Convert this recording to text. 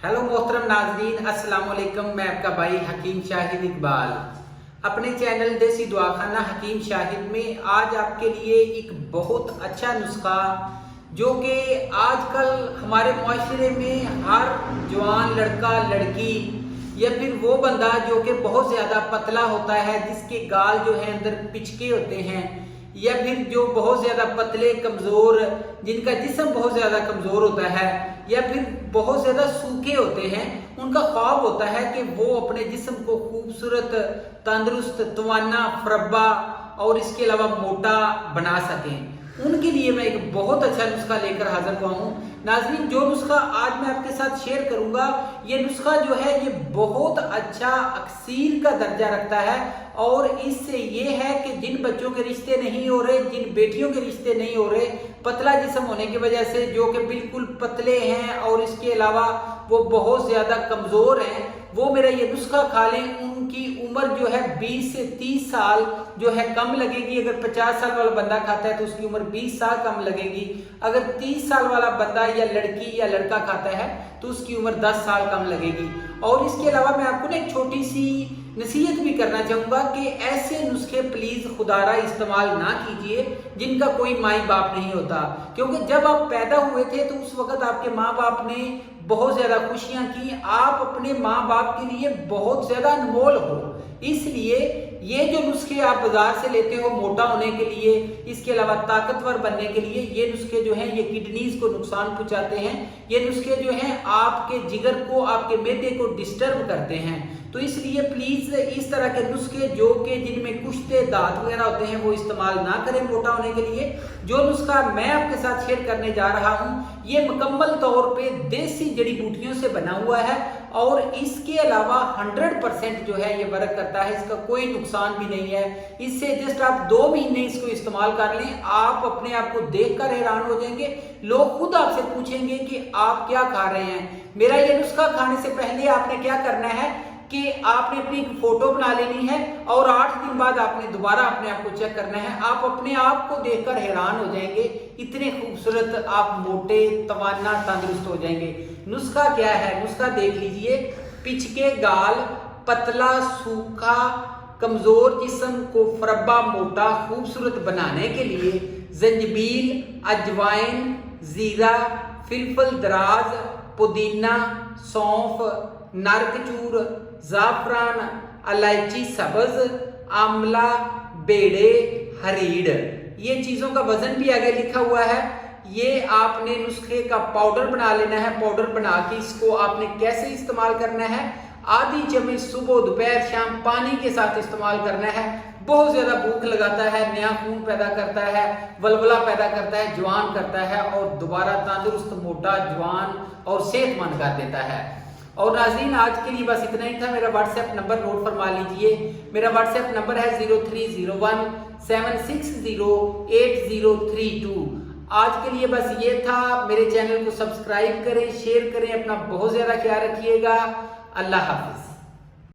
Hello मोहतरम नाजरीन, अस्सलाम वालेकुम। मैं आपका भाई हकीम शाहिद इकबाल अपने चैनल देसी दुआखाना हकीम शाहिद में आज आपके लिए एक बहुत अच्छा नुस्खा जो कि आजकल हमारे माशरे में हर जवान लड़का लड़की या फिर वो बंदा जो कि बहुत ज़्यादा पतला होता है, जिसके गाल जो है अंदर पिचके होते हैं, या फिर जो बहुत ज़्यादा पतले कमज़ोर, जिनका जिस्म बहुत ज़्यादा कमज़ोर होता है, या फिर बहुत ज़्यादा सूखे होते हैं, उनका ख्वाब होता है कि वो अपने जिस्म को खूबसूरत, तंदुरुस्त, तवाना, फरब्बा और इसके अलावा मोटा बना सकें। उनके लिए मैं एक बहुत अच्छा नुस्खा लेकर हाजिर हुआ हूँ। नाज़रीन, जो नुस्खा आज मैं आपके साथ शेयर करूंगा, ये नुस्खा जो है ये बहुत अच्छा अक्सीर का दर्जा रखता है, और इससे ये है कि जिन बच्चों के रिश्ते नहीं हो रहे, जिन बेटियों के रिश्ते नहीं हो रहे, पतला जिस्म होने की वजह से, जो कि बिल्कुल पतले हैं और इसके अलावा वो बहुत ज़्यादा कमज़ोर हैं, वो मेरा ये नुस्खा खा लें। उनकी उम्र जो है 20 से 30 साल जो है कम लगेगी। अगर 50 साल वाला बंदा खाता है तो उसकी उम्र 20 साल कम लगेगी। अगर 30 साल वाला बंदा या लड़की या लड़का खाता है तो उसकी उम्र 10 साल कम लगेगी। और इसके अलावा मैं आपको ना एक छोटी सी नसीहत भी करना चाहूँगा कि ऐसे नुस्खे प्लीज़ खुदारा इस्तेमाल ना कीजिए जिनका कोई माई बाप नहीं होता, क्योंकि जब आप पैदा हुए थे तो उस वक्त आपके माँ बाप ने बहुत ज़्यादा खुशियाँ की। आप अपने माँ बाप के लिए बहुत ज़्यादा अनमोल हो, इसलिए ये जो नुस्खे आप बाजार से लेते हो मोटा होने के लिए, इसके अलावा ताकतवर बनने के लिए, ये नुस्खे जो हैं ये किडनीज को नुकसान पहुंचाते हैं। ये नुस्खे जो हैं आपके जिगर को, आपके मैदे को डिस्टर्ब करते हैं। तो इसलिए प्लीज इस तरह के नुस्खे जो कि जिनमें कुश्ते दांत वगैरह होते हैं वो इस्तेमाल ना करें मोटा होने के लिए। जो नुस्खा मैं आपके साथ शेयर करने जा रहा हूँ ये मुकम्मल तौर पे देसी जड़ी बूटियों से बना हुआ है, और इसके अलावा 100% जो है ये वर्क करता है, इसका कोई नुकसान भी नहीं है। इससे जस्ट आप 2 महीने इसको इस्तेमाल कर लें, आप अपने आप को देखकर हैरान हो जाएंगे। लोग खुद आपसे पूछेंगे कि आप क्या खा रहे हैं। मेरा ये नुस्खा खाने से पहले आपने क्या करना है कि आपने अपनी फोटो बना लेनी है, और 8 दिन बाद आपने दोबारा अपने आप को चेक करना है। आप अपने आप को देखकर हैरान हो जाएंगे, इतने खूबसूरत आप मोटे, तवाना, तंदुरुस्त हो जाएंगे। नुस्खा क्या है, नुस्खा देख लीजिए। पिचके गाल, पतला, सूखा, कमजोर जिस्म को फरब्बा, मोटा, खूबसूरत बनाने के लिए जंजीबील, अजवाइन, जीरा, फिलफल दराज, पुदीना, सौंफ, नारकचूर, जाफरान, इलायची सब्ज, आंवला, बेड़े, हरीड़, ये चीजों का वजन भी आगे लिखा हुआ है। ये आपने नुस्खे का पाउडर बना लेना है। पाउडर बना के इसको आपने कैसे इस्तेमाल करना है, आधी चम्मच सुबह, दोपहर, शाम पानी के साथ इस्तेमाल करना है। बहुत ज्यादा भूख लगाता है, नया खून पैदा करता है, वलवला पैदा करता है, जवान करता है, और दोबारा तंदुरुस्त, मोटा, जवान और सेहतमंद कर देता है। और नाज़रीन, आज के लिए बस इतना ही था। मेरा व्हाट्सएप नंबर नोट फरमा लीजिए। मेरा व्हाट्सएप नंबर है 0301 760 8032। आज के लिए बस ये था। मेरे चैनल को सब्सक्राइब करें, शेयर करें, अपना बहुत ज़्यादा ख्याल रखिएगा। अल्लाह हाफिज।